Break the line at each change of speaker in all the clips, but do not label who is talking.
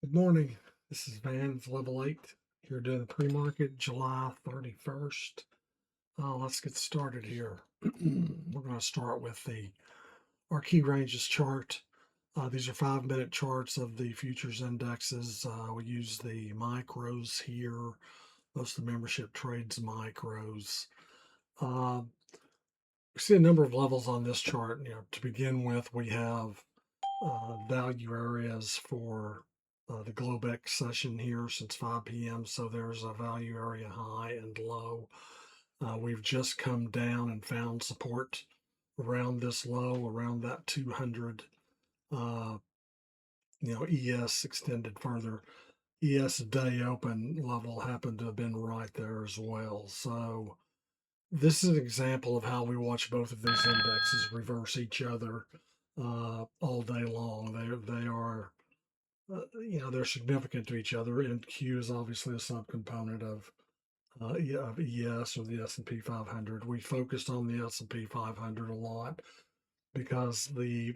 Good morning. This is Van with Level 8 here doing the pre-market July 31st. Let's get started here. We're going to start with our key ranges chart. These are 5-minute charts of the futures indexes. We use the micros here. Most of the membership trades micros. Uh, we see a number of levels on this chart. To begin with, we have value areas for the Globex session here since 5 p.m. So there's a value area high and low. We've just come down and found support around this low, around that 200. ES extended further. ES day open level happened to have been right there as well. So this is an example of how we watch both of these indexes reverse each other all day long. They are they're significant to each other. And Q is obviously a subcomponent of ES or the S&P 500. We focused on the S&P 500 a lot because the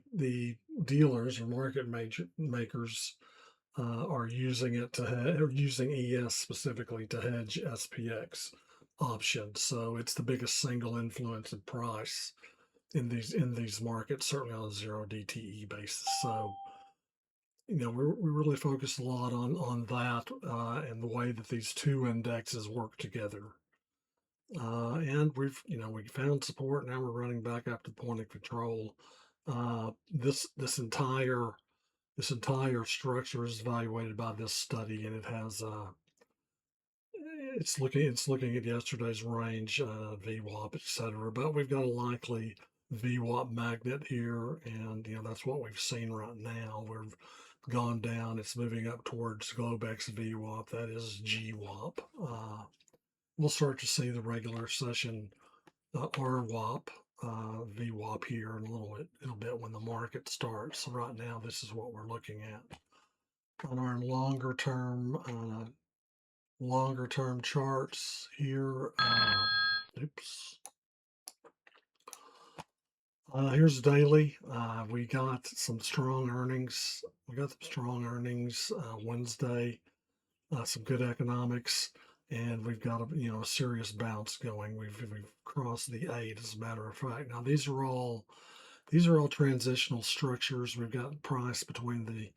dealers or market makers are using it or using ES specifically to hedge SPX options. So it's the biggest single influence in price in these markets, certainly on a zero DTE basis. So we really focus a lot on that and the way that these two indexes work together. And we found support. Now we're running back up to the point of control. This entire structure is evaluated by this study, and it has it's looking at yesterday's range, VWAP, etc. But we've got a likely VWAP magnet here, and that's what we've seen right now. We've gone down. It's moving up towards Globex VWAP. That is GWAP. We'll start to see the regular session RWAP, VWAP here in a little bit when the market starts. So right now, this is what we're looking at on our longer term charts here. Oops. Here's daily. We got some strong earnings. Wednesday. Some good economics, and we've got a serious bounce going. We've crossed the 8, as a matter of fact. Now these are all transitional structures. We've got price between the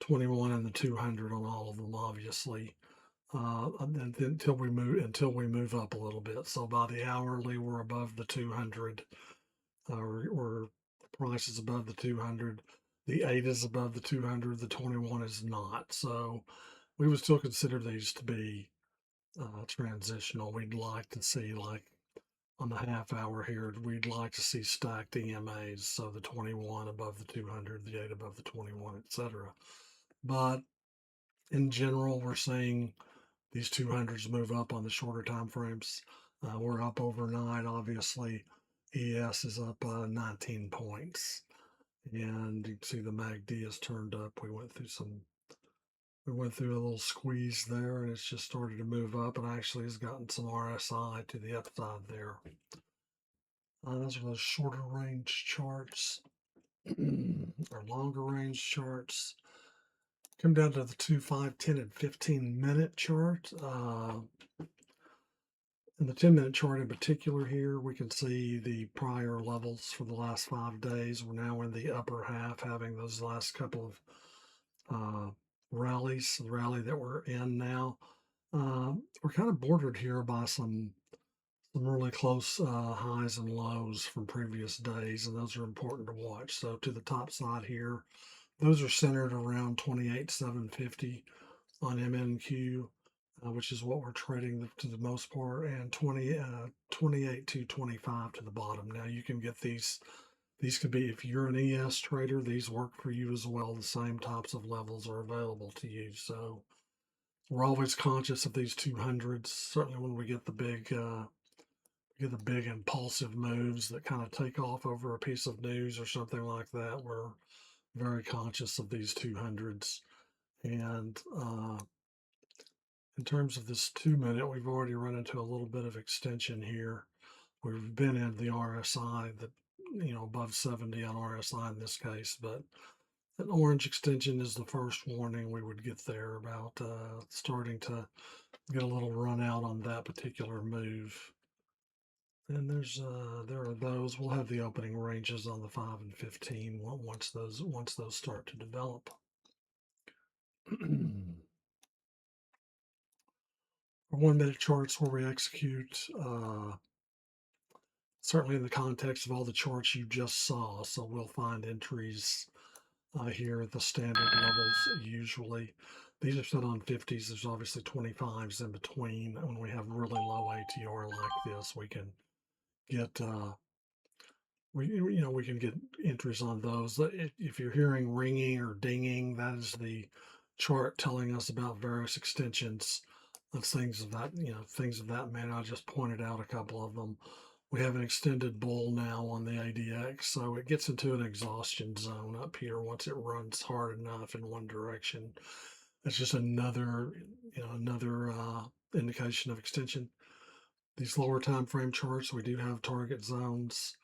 21 and the 200 on all of them, obviously. And until we move up a little bit. So by the hourly, we're above the 200, or the price is above the 200. The 8 is above the 200. The 21 is not. So we would still consider these to be transitional. We'd like to see, like on the half hour here, we'd like to see stacked EMAs. So the 21 above the 200, the 8 above the 21, etc. But in general, we're seeing these 200s move up on the shorter time frames. We're up overnight, obviously. ES is up 19 points. And you can see the MACD has turned up. We went through a little squeeze there, and it's just started to move up, and actually has gotten some RSI to the upside there. Those are those shorter range charts or longer range charts. Come down to the 2, 5, 10, and 15-minute chart. In the 10-minute chart in particular here, we can see the prior levels for the last 5 days. We're now in the upper half, having those last couple of rallies, the rally that we're in now. We're kind of bordered here by some really close highs and lows from previous days, and those are important to watch. So to the top side here, those are centered around 28,750 on MNQ, which is what we're trading to the most part, and 28,225 to the bottom. Now you can get these could be, if you're an ES trader, these work for you as well. The same types of levels are available to you. So we're always conscious of these 200s. Certainly when we get the big impulsive moves that kind of take off over a piece of news or something like that, we're very conscious of these 200s. And in terms of this 2-minute, we've already run into a little bit of extension here. We've been in the RSI that, above 70 on RSI in this case, but An orange extension is the first warning we would get there about starting to get a little run out on that particular move. And there are those. We'll have the opening ranges on the 5 and 15 once those start to develop. For 1 minute charts where we execute, certainly in the context of all the charts you just saw. So we'll find entries here at the standard levels usually. These are set on 50s. There's obviously 25s in between. When we have really low ATR like this, we can get we can get entries on those. If you're hearing ringing or dinging, that is the chart telling us about various extensions. That's things of that things of that manner. I just pointed out a couple of them. We have an extended bull now on the ADX, so it gets into an exhaustion zone up here once it runs hard enough in one direction. That's just another indication of extension. These lower time frame charts, we do have target zones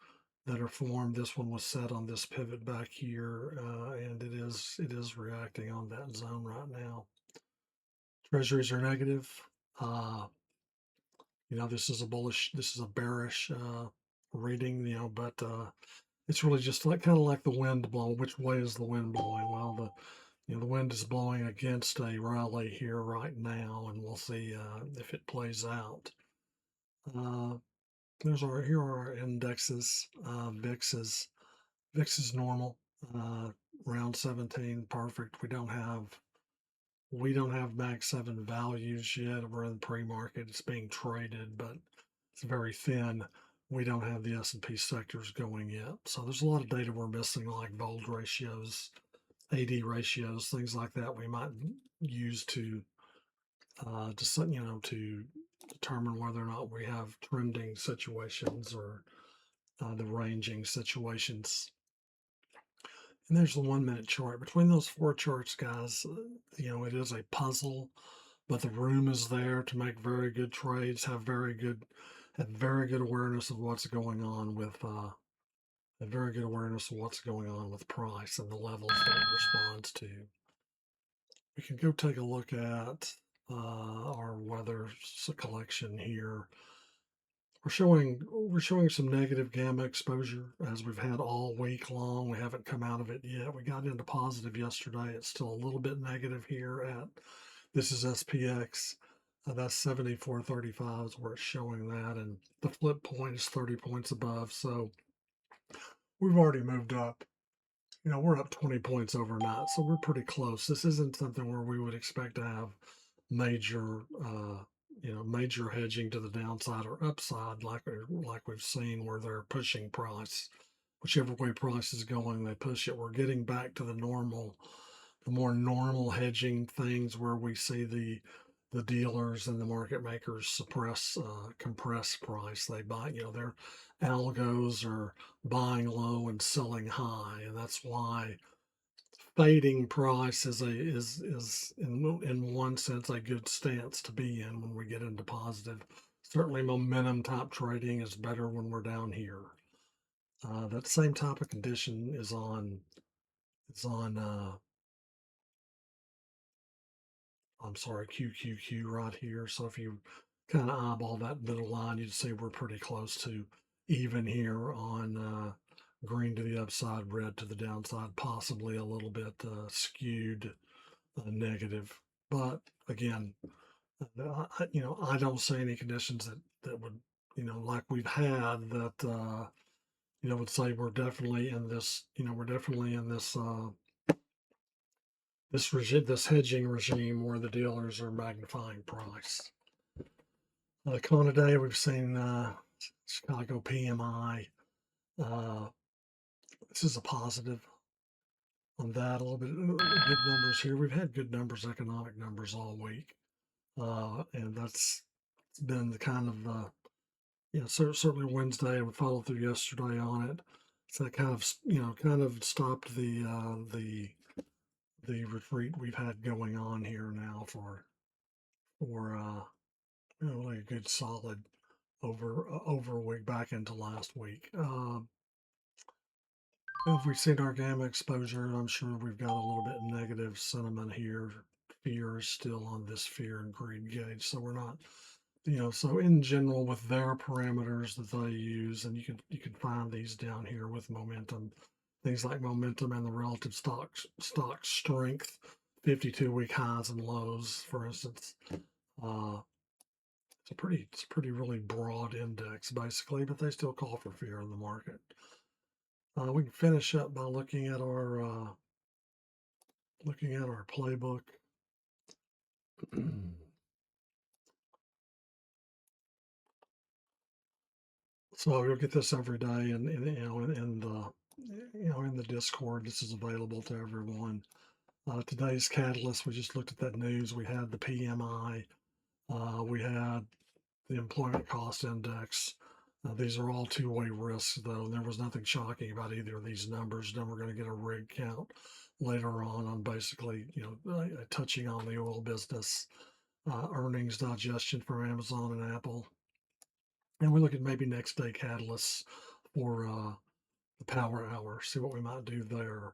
that are formed. This one was set on this pivot back here, and it is reacting on that zone right now. Treasuries are negative. Uh, this is a bearish reading, but it's really just like kind of like the wind blowing. Which way is the wind blowing? Well, the wind is blowing against a rally here right now, and we'll see if it plays out. Uh, here are our indexes. VIX is normal. Uh, Round 17, perfect. We don't have Mag 7 values yet. We're in pre-market. It's being traded, but it's very thin. We don't have the S&P sectors going yet. So there's a lot of data we're missing, like bold ratios, AD ratios, things like that. We might use to determine whether or not we have trending situations or the ranging situations. And there's the 1 minute chart. Between those four charts, guys, it is a puzzle, but the room is there to make very good trades, have very good awareness of what's going on with price and the levels that it responds to. We can go take a look at our weather collection here. We're showing some negative gamma exposure as we've had all week long. We haven't come out of it yet. We got into positive yesterday. It's still a little bit negative here at this is SPX. That's 74.35 is where it's showing that, and the flip point is 30 points above. So we've already moved up. We're up 20 points overnight, so we're pretty close. This isn't something where we would expect to have major, major hedging to the downside or upside like we've seen where they're pushing price. Whichever way price is going, they push it. We're getting back to the more normal hedging things where we see the dealers and the market makers compress price. They buy, their algos are buying low and selling high, and that's why fading price is in one sense a good stance to be in when we get into positive. Certainly, momentum type trading is better when we're down here. That same type of condition is on I'm sorry, QQQ right here. So if you kind of eyeball that middle line, you'd see we're pretty close to even here on green to the upside, red to the downside, possibly a little bit skewed negative. But again, I don't see any conditions that would, like we've had that, would say we're definitely in this hedging regime where the dealers are magnifying price. Today we've seen Chicago PMI. Uh, this is a positive on that. A little bit good numbers here. We've had good numbers, economic numbers all week, and that's been the kind of certainly Wednesday. We followed through yesterday on it. So that kind of stopped the retreat we've had going on here now for really a good solid over a week back into last week. If we've seen our gamma exposure, I'm sure we've got a little bit of negative sentiment here. Fear is still on this fear and greed gauge. So we're not, so in general with their parameters that they use, and you can find these down here with momentum, things like momentum and the relative stock strength, 52-week highs and lows, for instance. Uh, it's a pretty really broad index basically, but they still call for fear in the market. We can finish up by looking at our playbook. So you'll get this every day, and in the Discord. This is available to everyone. Today's catalyst. We just looked at that news. We had the PMI. We had the employment cost index. These are all two-way risks, though. And there was nothing shocking about either of these numbers. Then we're going to get a rig count later on basically, touching on the oil business, earnings digestion for Amazon and Apple. And we look at maybe next day catalysts for the power hour, see what we might do there.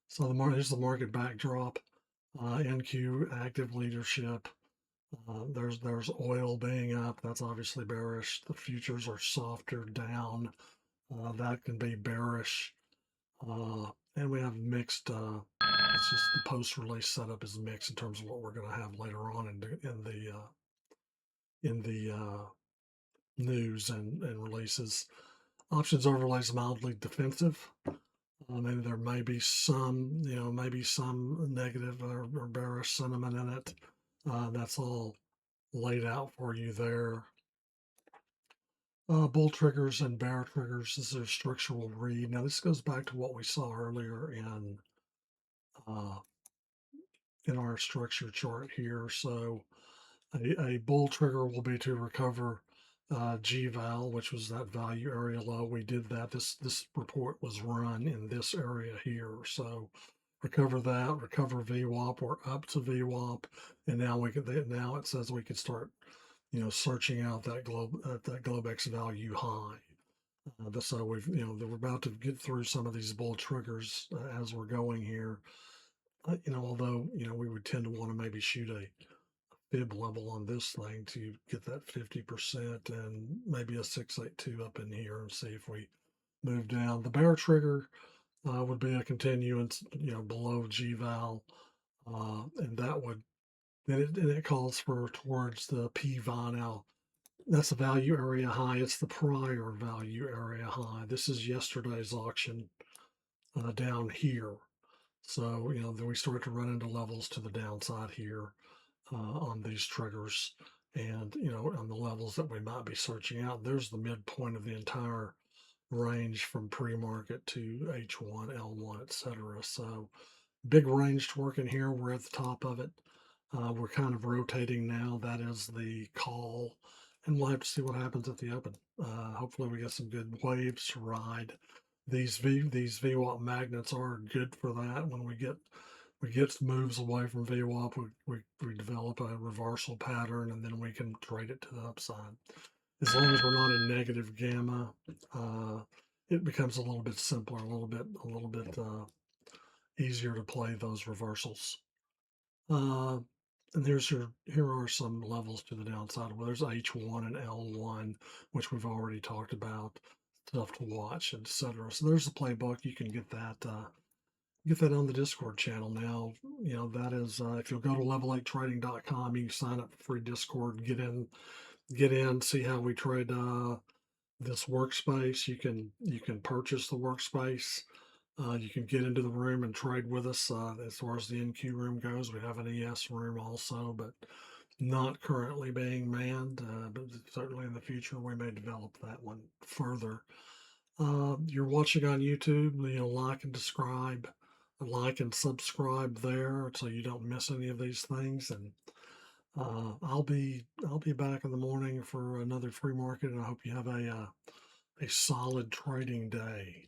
So here's the market backdrop. NQ active leadership. There's oil being up. That's obviously bearish. The futures are softer down. That can be bearish. And we have mixed. It's just the post-release setup is mixed in terms of what we're going to have later on in the news and releases. Options overlays mildly defensive. Maybe there may be some negative or bearish sentiment in it. That's all laid out for you there. Bull triggers and bear triggers. This is a structural read. Now this goes back to what we saw earlier uh, in our structure chart here. So a bull trigger will be to recover G-val, which was that value area low. We did that. This report was run in this area here. So recover that, recover VWAP. We're up to VWAP, and now it says we can start, searching out that Globex value high. So we're about to get through some of these bull triggers as we're going here. Although we would tend to want to maybe shoot a fib level on this thing to get that 50% and maybe a 682 up in here and see if we move down. The bear trigger would be a continuance, below G-val, and that would then it calls for towards the P-val. Now that's a value area high. It's the prior value area high. This is yesterday's auction down here. So then we start to run into levels to the downside here on these triggers, and on the levels that we might be searching out. There's the midpoint of the entire range from pre-market to H1, L1, etc. So big range to work in here. We're at the top of it. We're kind of rotating now. That is the call, and we'll have to see what happens at the open. Hopefully, we get some good waves to ride. These VWAP magnets are good for that. When we get moves away from VWAP, we develop a reversal pattern, and then we can trade it to the upside. As long as we're not in negative gamma, it becomes a little bit simpler, a little bit easier to play those reversals. Uh, and here are some levels to the downside. Well, there's H1 and L1, which we've already talked about, stuff to watch, etc. So there's the playbook. You can get that on the Discord channel now. That is if you'll go to level8trading.com, you can sign up for free Discord, get in, see how we trade this workspace. You can purchase the workspace. You can get into the room and trade with us. As far as the NQ room goes, we have an ES room also, but not currently being manned. But certainly in the future, we may develop that one further. You're watching on YouTube. Like and subscribe there so you don't miss any of these things. And I'll be back in the morning for another free market, and I hope you have a solid trading day.